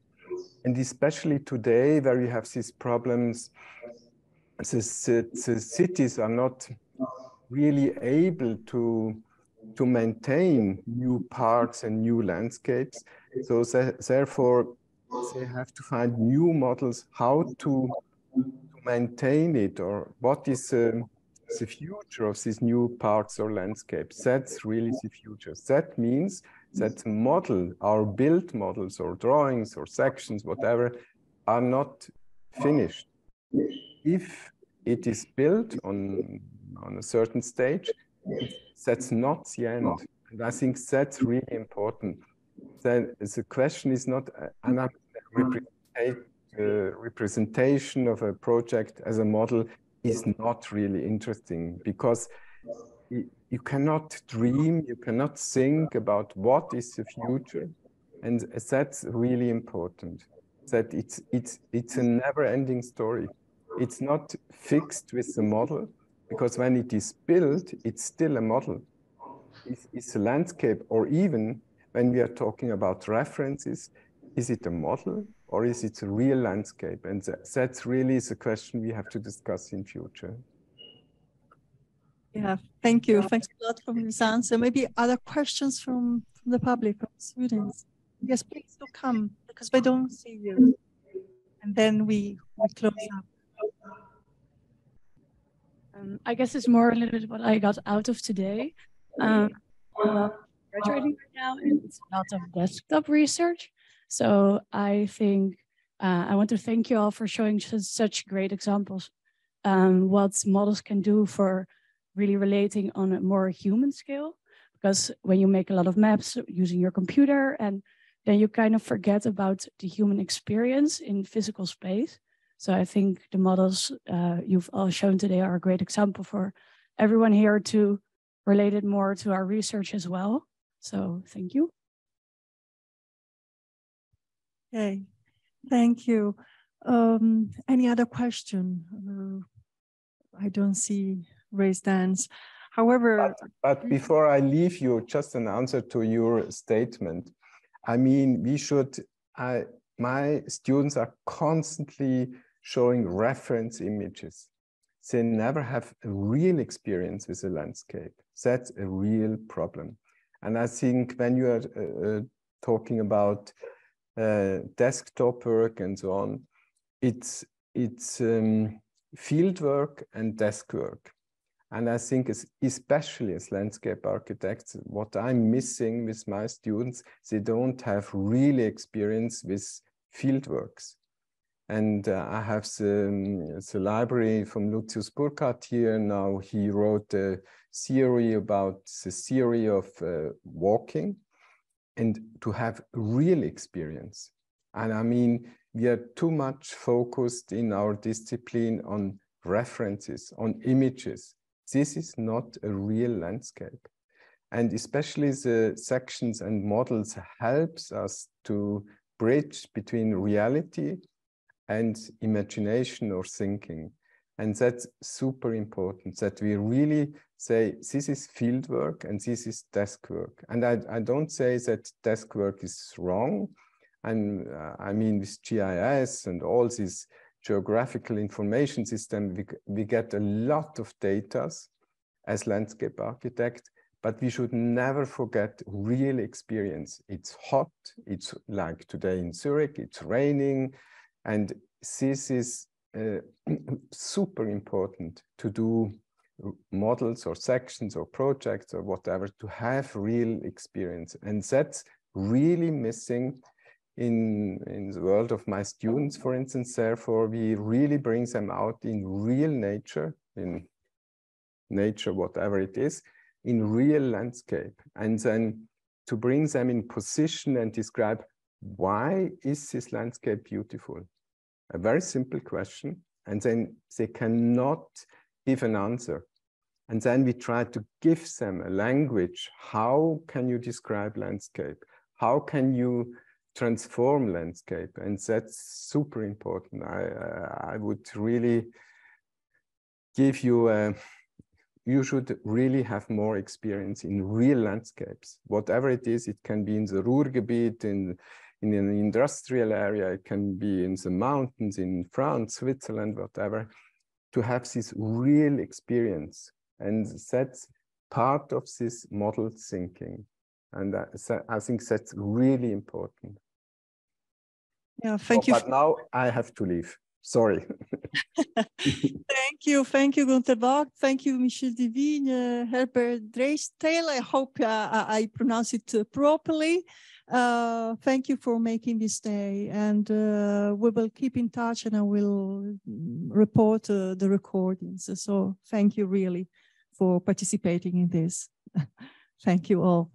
And especially today where we have these problems, the cities are not really able to maintain new parks and new landscapes. So therefore, they have to find new models how to maintain it, or what is the future of these new parks or landscapes. That's really the future. That means that model, our built models or drawings or sections, whatever, are not finished. If it is built on a certain stage, that's not the end. And I think that's really important. Then the question is not an representation of a project as a model is not really interesting, because you cannot dream, you cannot think about what is the future. And that's really important, that it's a never-ending story. It's not fixed with the model, because when it is built, it's still a model. It's a landscape, or even when we are talking about references, is it a model or is it a real landscape? And that's really the question we have to discuss in future. Yeah, thank you. Thanks a lot for this answer. Maybe other questions from the public, from students? Yes, please do come, because we don't see you. And then we close up. I guess it's more a little bit what I got out of today. I'm graduating right now, and it's a lot of desktop research. So I think I want to thank you all for showing such great examples, what models can do for really relating on a more human scale. Because when you make a lot of maps using your computer, and then you kind of forget about the human experience in physical space. So I think the models you've all shown today are a great example for everyone here to relate it more to our research as well. So thank you. Okay, thank you. Any other question? I don't see raised hands. However, but before I leave you, just an answer to your statement. I mean, we should, my students are constantly showing reference images. They never have a real experience with a landscape. That's a real problem. And I think when you are talking about desktop work and so on, it's field work and desk work. And I think especially as landscape architects, what I'm missing with my students, they don't have really experience with field works. And I have the library from Lucius Burkhardt here. Now he wrote a theory about the theory of walking, and to have real experience. And I mean, we are too much focused in our discipline on references, on images. This is not a real landscape. And especially the sections and models helps us to bridge between reality and imagination or thinking. And that's super important, that we really say, this is field work and this is desk work. And I don't say that desk work is wrong. And I mean, with GIS and all this geographical information system, we get a lot of data as landscape architect, but we should never forget real experience. It's hot, it's like today in Zurich, it's raining, and this is super important to do models or sections or projects or whatever, to have real experience. And that's really missing in the world of my students, for instance. Therefore, we really bring them out in real nature, in nature, whatever it is, in real landscape. And then to bring them in position and describe, why is this landscape beautiful? A very simple question. And then they cannot give an answer. And then we try to give them a language. How can you describe landscape? How can you transform landscape? And that's super important. I would really give you, you should really have more experience in real landscapes. Whatever it is, it can be in the Ruhrgebiet, in an industrial area, it can be in the mountains, in France, Switzerland, whatever, to have this real experience. And that's part of this model thinking. And I think that's really important. Yeah, thank you. But now I have to leave. Sorry. Thank you, Gunther Bach. Thank you, Michel Desvigne, Herbert Dreistel. I hope I pronounce it properly. Thank you for making this day, and we will keep in touch, and I will report the recordings. So thank you really for participating in this. Thank you all.